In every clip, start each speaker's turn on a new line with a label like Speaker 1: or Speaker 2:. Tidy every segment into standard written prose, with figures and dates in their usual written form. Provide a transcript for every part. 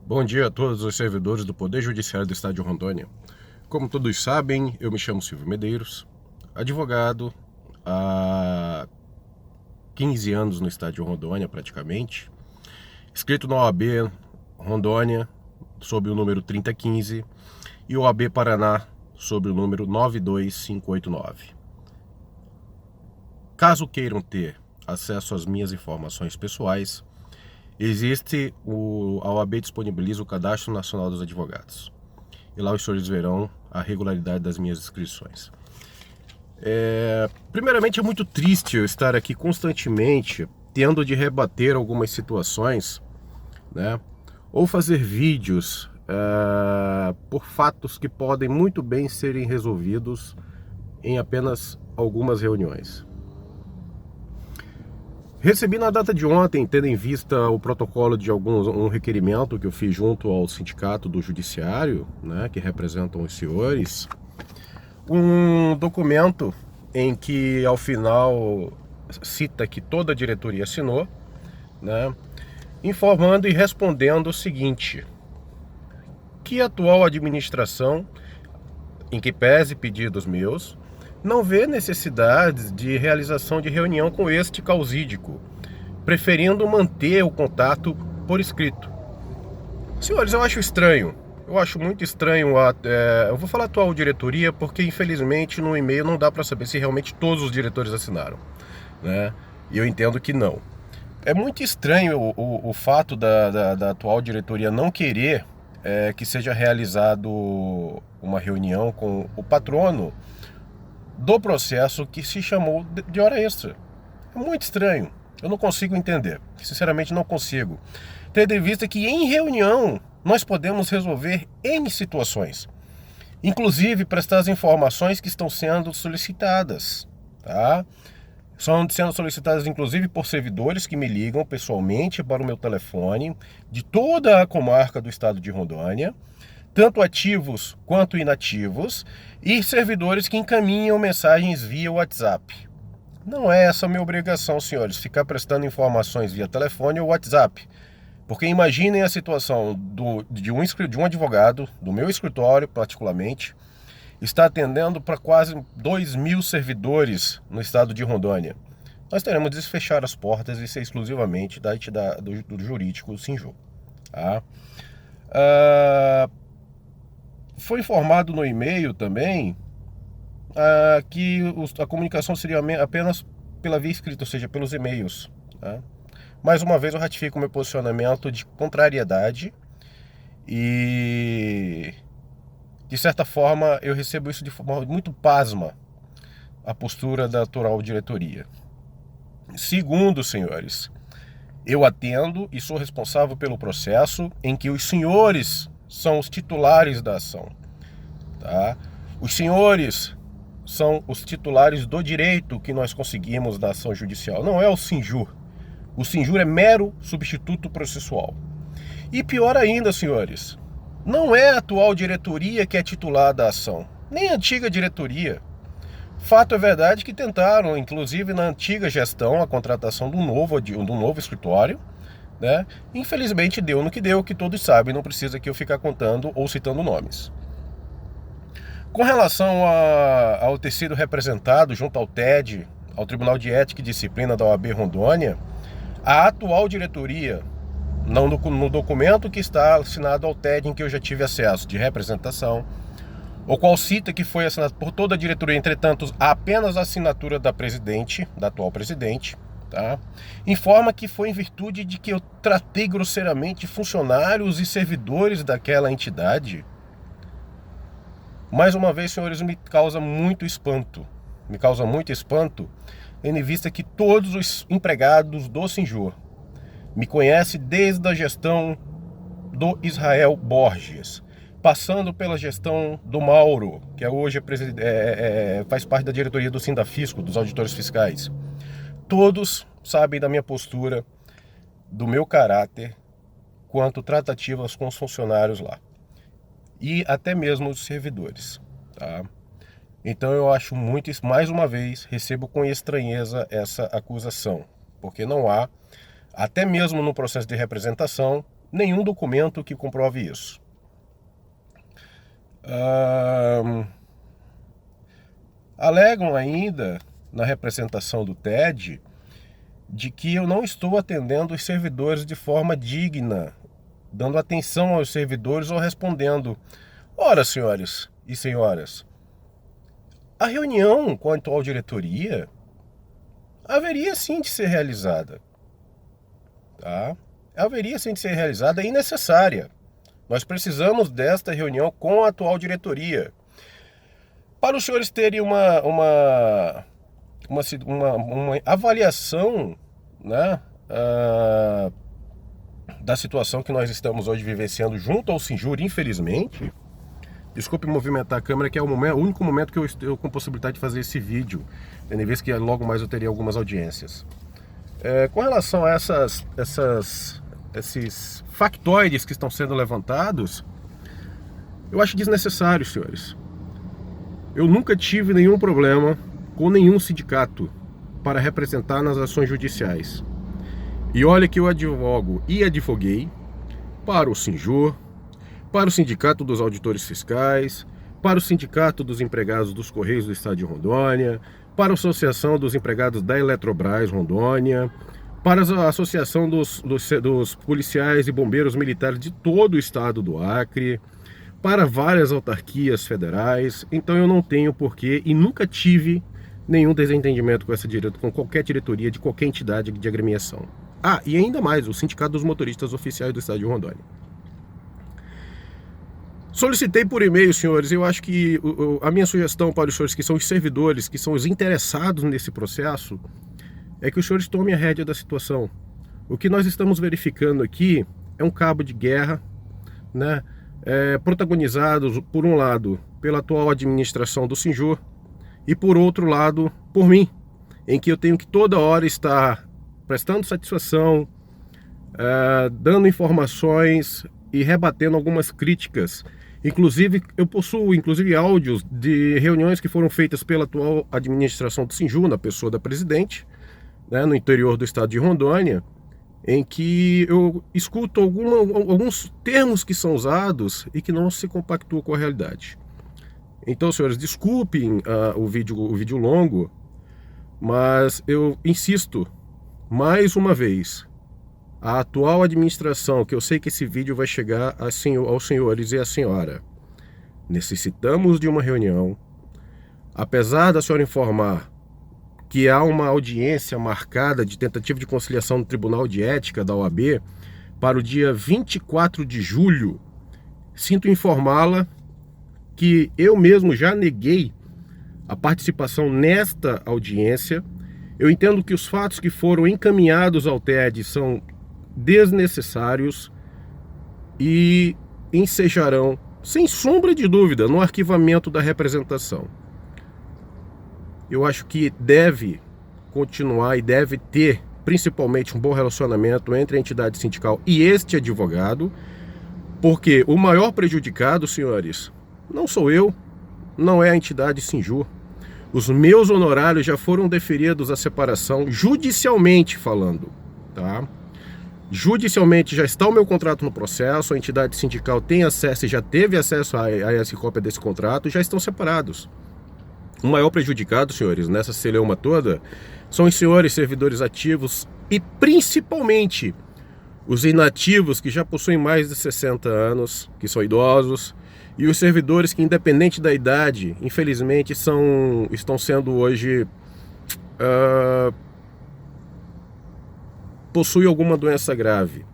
Speaker 1: Bom dia a todos os servidores do Poder Judiciário do Estado de Rondônia. Como todos sabem, eu me chamo Silvio Medeiros, advogado há 15 anos no Estado de Rondônia, praticamente, inscrito na OAB Rondônia, sob o número 3015, e OAB Paraná, sob o número 92589. Caso queiram ter acesso às minhas informações pessoais, a OAB disponibiliza o Cadastro Nacional dos Advogados. E lá os senhores verão a regularidade das minhas inscrições. Primeiramente, é muito triste eu estar aqui constantemente tendo de rebater algumas situações, né? Ou fazer vídeos por fatos que podem muito bem serem resolvidos em apenas algumas reuniões. Recebi na data de ontem, tendo em vista o protocolo de um requerimento que eu fiz junto ao sindicato do judiciário, né, que representam os senhores, um documento em que ao final cita que toda a diretoria assinou, né, informando e respondendo o seguinte: que a atual administração, em que pese pedidos meus, não vê necessidade de realização de reunião com este causídico, preferindo manter o contato por escrito. Senhores, eu acho estranho. Eu acho muito estranho. Eu vou falar atual diretoria porque, infelizmente, no e-mail não dá para saber se realmente todos os diretores assinaram, né? E eu entendo que não. É muito estranho o fato da atual diretoria não querer que seja realizado uma reunião com o patrono do processo que se chamou de hora extra. É muito estranho. Eu não consigo entender. Sinceramente, não consigo. Tendo em vista que em reunião nós podemos resolver N situações. Inclusive prestar as informações que estão sendo solicitadas. Tá? São sendo solicitadas inclusive por servidores que me ligam pessoalmente para o meu telefone de toda a comarca do estado de Rondônia, tanto ativos quanto inativos, e servidores que encaminham mensagens via WhatsApp. Não é essa a minha obrigação, senhores, ficar prestando informações via telefone ou WhatsApp. Porque imaginem a situação de um advogado, do meu escritório particularmente, está atendendo para quase 2.000 servidores no estado de Rondônia. Nós teremos de fechar as portas e ser exclusivamente do jurídico Sinju. Tá? Foi informado no e-mail também que a comunicação seria apenas pela via escrita, ou seja, pelos e-mails. Tá? Mais uma vez eu ratifico o meu posicionamento de contrariedade e, de certa forma, eu recebo isso de forma muito pasma, a postura da atual diretoria. Segundo, senhores, eu atendo e sou responsável pelo processo em que os senhores são os titulares da ação. Tá? Os senhores são os titulares do direito que nós conseguimos da ação judicial. Não é o Sinjur. O Sinjur é mero substituto processual. E pior ainda, senhores, não é a atual diretoria que é titular da ação, nem a antiga diretoria. Fato é verdade que tentaram, inclusive na antiga gestão, a contratação de um novo escritório, né? Infelizmente deu no que deu, que todos sabem, não precisa que eu ficar contando ou citando nomes. Com relação ao ter sido representado junto ao TED, ao Tribunal de Ética e Disciplina da OAB Rondônia, a atual diretoria, não no documento que está assinado ao TED, em que eu já tive acesso de representação, o qual cita que foi assinado por toda a diretoria, entretanto, apenas a assinatura da presidente, da atual presidente, tá? Informa que foi em virtude de que eu tratei grosseiramente funcionários e servidores daquela entidade. Mais uma vez, senhores, me causa muito espanto. Me causa muito espanto, tendo em vista que todos os empregados do Sinjur me conhecem desde a gestão do Israel Borges, passando pela gestão do Mauro, que hoje faz parte da diretoria do Sindafisco, dos auditores fiscais. Todos sabem da minha postura, do meu caráter, quanto tratativas com os funcionários lá. E até mesmo os servidores. Tá? Então eu acho muito, mais uma vez, recebo com estranheza essa acusação, porque não há, até mesmo no processo de representação, nenhum documento que comprove isso. Alegam ainda, na representação do TED, de que eu não estou atendendo os servidores de forma digna, dando atenção aos servidores ou respondendo. Ora, senhores e senhoras, a reunião com a atual diretoria haveria sim de ser realizada. Tá? Haveria sim de ser realizada e necessária. Nós precisamos desta reunião com a atual diretoria. Para os senhores terem uma avaliação, né, da situação que nós estamos hoje vivenciando junto ao Sinjur, infelizmente. Desculpe movimentar a câmera, que é o único momento que eu estou com possibilidade de fazer esse vídeo, tendo em vista que logo mais eu teria algumas audiências. Com relação a esses factoides que estão sendo levantados, eu acho desnecessário, senhores. Eu nunca tive nenhum problema com nenhum sindicato para representar nas ações judiciais. E olha que eu advogo e advoguei para o Sinjur, para o Sindicato dos Auditores Fiscais, para o Sindicato dos Empregados dos Correios do Estado de Rondônia, para a Associação dos Empregados da Eletrobras Rondônia, para a Associação dos Policiais e Bombeiros Militares de todo o estado do Acre, para várias autarquias federais. Então eu não tenho porquê e nunca tive nenhum desentendimento com qualquer diretoria de qualquer entidade de agremiação. E ainda mais, o Sindicato dos Motoristas Oficiais do Estado de Rondônia. Solicitei por e-mail, senhores, eu acho que a minha sugestão para os senhores que são os servidores, que são os interessados nesse processo, é que os senhores tomem a rédea da situação. O que nós estamos verificando aqui é um cabo de guerra, né, protagonizados, por um lado, pela atual administração do Sinjur e, por outro lado, por mim, em que eu tenho que toda hora estar prestando satisfação, dando informações e rebatendo algumas críticas. Inclusive, eu possuo áudios de reuniões que foram feitas pela atual administração do Sinjur, na pessoa da presidente, né, no interior do estado de Rondônia, em que eu escuto alguns termos que são usados e que não se compactuam com a realidade. Então, senhores, desculpem o vídeo longo, mas eu insisto, mais uma vez, a atual administração, que eu sei que esse vídeo vai chegar aos senhores e à senhora, necessitamos de uma reunião. Apesar da senhora informar que há uma audiência marcada de tentativa de conciliação no Tribunal de Ética da OAB para o dia 24 de julho, sinto informá-la que eu mesmo já neguei a participação nesta audiência. Eu entendo que os fatos que foram encaminhados ao TED são desnecessários e ensejarão, sem sombra de dúvida, no arquivamento da representação. Eu acho que deve continuar e deve ter, principalmente, um bom relacionamento entre a entidade sindical e este advogado, porque o maior prejudicado, senhores, não sou eu, não é a entidade Sinjur. Os meus honorários já foram deferidos à separação, judicialmente falando, tá? Judicialmente já está o meu contrato no processo, a entidade sindical tem acesso e já teve acesso a essa cópia desse contrato, já estão separados. O maior prejudicado, senhores, nessa celeuma toda, são os senhores servidores ativos e principalmente os inativos que já possuem mais de 60 anos, que são idosos, e os servidores que, independente da idade, infelizmente estão sendo hoje possuem alguma doença grave.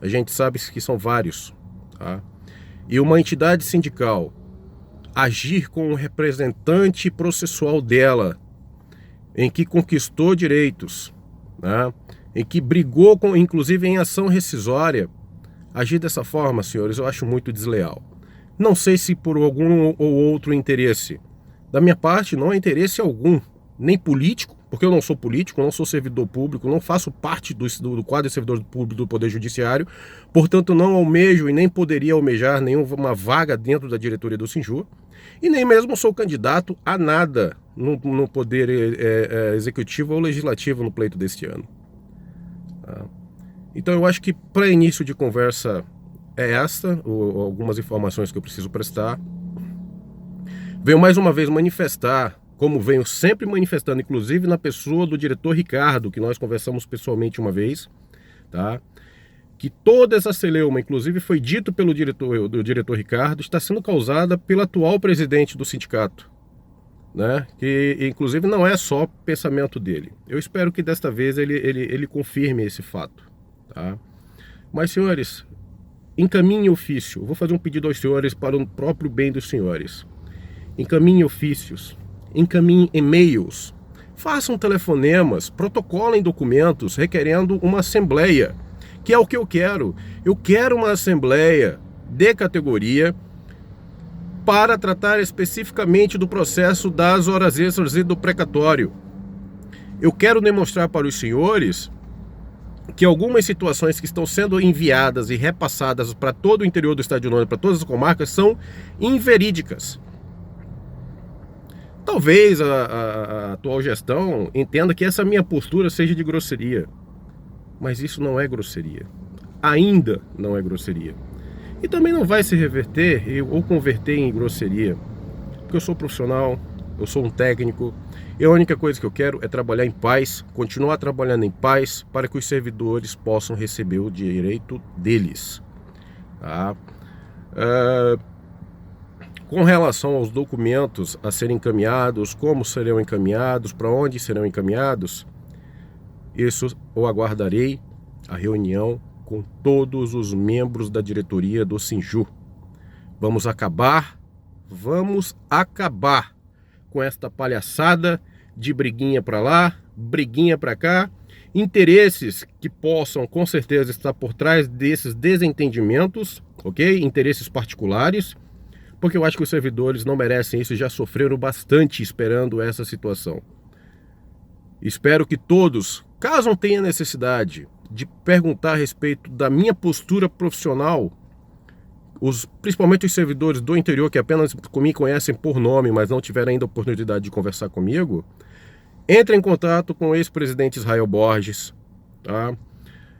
Speaker 1: A gente sabe que são vários, tá? E uma entidade sindical agir com um representante processual dela, em que conquistou direitos, né? Em que brigou, inclusive em ação rescisória, agir dessa forma, senhores, eu acho muito desleal. Não sei se por algum ou outro interesse. Da minha parte, não há interesse algum, nem político, porque eu não sou político, não sou servidor público, não faço parte do quadro de servidor público do Poder Judiciário, portanto não almejo e nem poderia almejar nenhuma vaga dentro da diretoria do Sinjur, e nem mesmo sou candidato a nada no Poder Executivo ou Legislativo no pleito deste ano. Tá? Então eu acho que para início de conversa é esta, ou algumas informações que eu preciso prestar. Venho mais uma vez manifestar, como venho sempre manifestando, inclusive na pessoa do diretor Ricardo, que nós conversamos pessoalmente uma vez, tá? Que toda essa celeuma, inclusive foi dito pelo diretor Ricardo, está sendo causada pelo atual presidente do sindicato, né? Que inclusive não é só pensamento dele. Eu espero que desta vez ele confirme esse fato, tá? Mas, senhores, encaminhe ofício. Eu vou fazer um pedido aos senhores para o próprio bem dos senhores. Encaminhe ofícios, encaminhe e-mails, façam telefonemas, protocolem documentos requerendo uma assembleia, que é o que eu quero. Eu quero uma assembleia de categoria para tratar especificamente do processo das horas extras e do precatório. Eu quero demonstrar para os senhores que algumas situações que estão sendo enviadas e repassadas para todo o interior do estado de Rondônia, para todas as comarcas, são inverídicas. Talvez a atual gestão entenda que essa minha postura seja de grosseria, mas isso não é grosseria. Ainda não é grosseria. E também não vai se reverter ou converter em grosseria, porque eu sou profissional, eu sou um técnico, e a única coisa que eu quero é trabalhar em paz, continuar trabalhando em paz, para que os servidores possam receber o direito deles. Tá? Com relação aos documentos a serem encaminhados, como serão encaminhados, para onde serão encaminhados, isso eu aguardarei a reunião com todos os membros da diretoria do Sinju. Vamos acabar com esta palhaçada de briguinha para lá, briguinha para cá, interesses que possam com certeza estar por trás desses desentendimentos, ok? Interesses particulares, porque eu acho que os servidores não merecem isso e já sofreram bastante esperando essa situação. Espero que todos, caso tenha necessidade de perguntar a respeito da minha postura profissional, principalmente os servidores do interior que apenas me conhecem por nome, mas não tiveram ainda a oportunidade de conversar comigo, entre em contato com o ex-presidente Israel Borges, tá?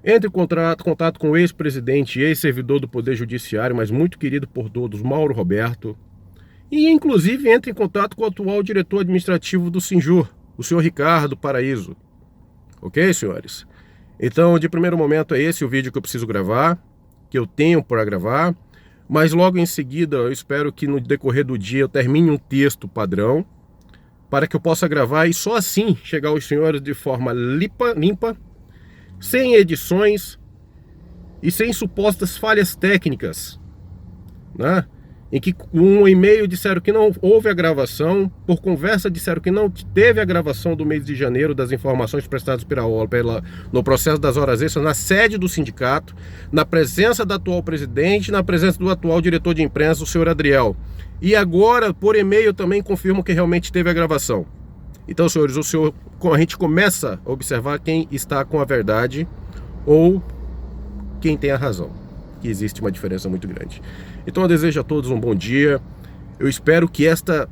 Speaker 1: Entre em contato com o ex-presidente e ex-servidor do Poder Judiciário, mas muito querido por todos, Mauro Roberto. E, inclusive, entre em contato com o atual diretor administrativo do Sinju, o senhor Ricardo Paraíso. Ok, senhores? Então, de primeiro momento, é esse o vídeo que eu preciso gravar, que eu tenho para gravar. Mas logo em seguida, eu espero que no decorrer do dia eu termine um texto padrão, para que eu possa gravar e só assim chegar aos senhores de forma limpa, sem edições e sem supostas falhas técnicas, né? Em que um e-mail disseram que não houve a gravação, por conversa disseram que não teve a gravação do mês de janeiro das informações prestadas no processo das horas extras, na sede do sindicato, na presença da atual presidente, na presença do atual diretor de imprensa, o senhor Adriel. E agora, por e-mail, também confirmam que realmente teve a gravação. Então, senhores, a gente começa a observar quem está com a verdade ou quem tem a razão, que existe uma diferença muito grande. Então eu desejo a todos um bom dia. Eu espero que esta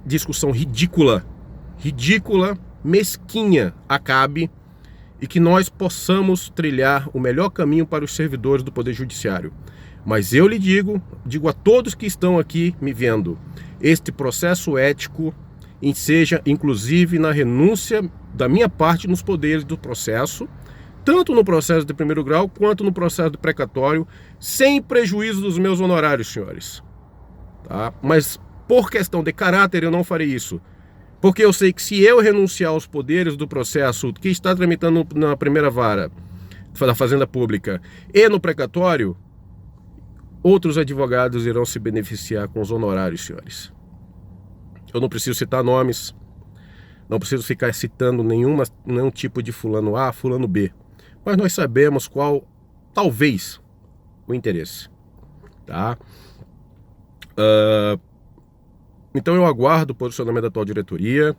Speaker 1: discussão ridícula, mesquinha acabe e que nós possamos trilhar o melhor caminho para os servidores do Poder Judiciário. Mas eu lhe digo a todos que estão aqui me vendo, este processo ético seja inclusive na renúncia da minha parte nos poderes do processo, tanto no processo de primeiro grau quanto no processo de precatório, sem prejuízo dos meus honorários, senhores. Tá? Mas por questão de caráter eu não farei isso, porque eu sei que se eu renunciar aos poderes do processo que está tramitando na primeira vara da Fazenda Pública e no precatório, outros advogados irão se beneficiar com os honorários, senhores. Eu não preciso citar nomes, não preciso ficar citando nenhum tipo de fulano A, fulano B. Mas nós sabemos qual, talvez, o interesse. Tá? Então eu aguardo o posicionamento da atual diretoria,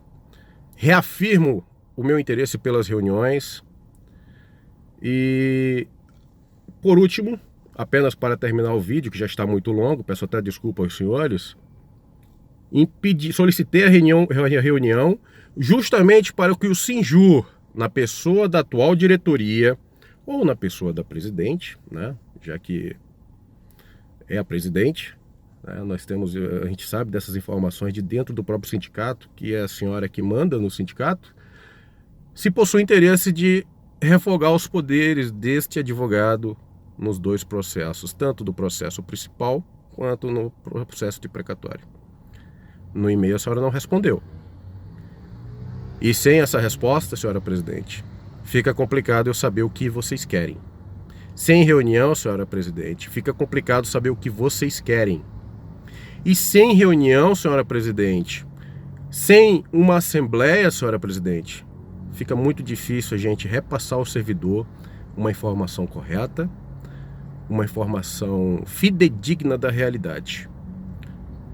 Speaker 1: reafirmo o meu interesse pelas reuniões e, por último, apenas para terminar o vídeo, que já está muito longo, peço até desculpa aos senhores, solicitei a reunião justamente para que o Sinju, na pessoa da atual diretoria, ou na pessoa da presidente, né? Já que é a presidente, né? A gente sabe dessas informações de dentro do próprio sindicato, que é a senhora que manda no sindicato, se possui interesse de revogar os poderes deste advogado nos dois processos, tanto do processo principal quanto no processo de precatório. No e-mail a senhora não respondeu. E sem essa resposta, senhora presidente, fica complicado eu saber o que vocês querem. Sem reunião, senhora presidente, fica complicado saber o que vocês querem. E sem reunião, senhora presidente, sem uma assembleia, senhora presidente, fica muito difícil a gente repassar ao servidor uma informação correta, uma informação fidedigna da realidade.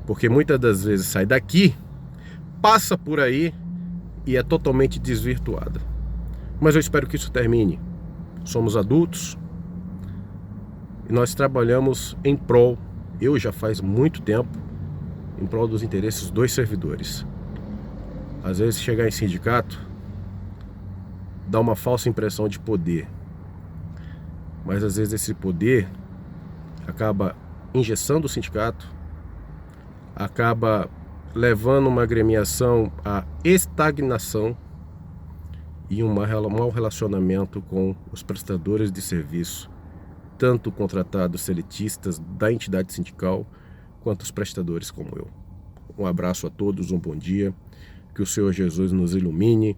Speaker 1: Porque muitas das vezes sai daqui, passa por aí e é totalmente desvirtuada. Mas eu espero que isso termine. Somos adultos e nós trabalhamos em prol, eu já faz muito tempo, em prol dos interesses dos servidores. Às vezes chegar em sindicato dá uma falsa impressão de poder, mas às vezes esse poder acaba engessando o sindicato, acaba levando uma agremiação à estagnação e um mau relacionamento com os prestadores de serviço, tanto contratados seletistas da entidade sindical, quanto os prestadores como eu. Um abraço a todos, um bom dia, que o Senhor Jesus nos ilumine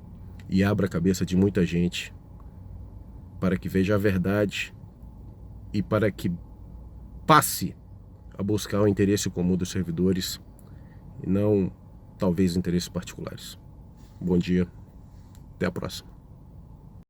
Speaker 1: e abra a cabeça de muita gente para que veja a verdade e para que passe a buscar o interesse comum dos servidores e não, talvez, interesses particulares. Bom dia, até a próxima.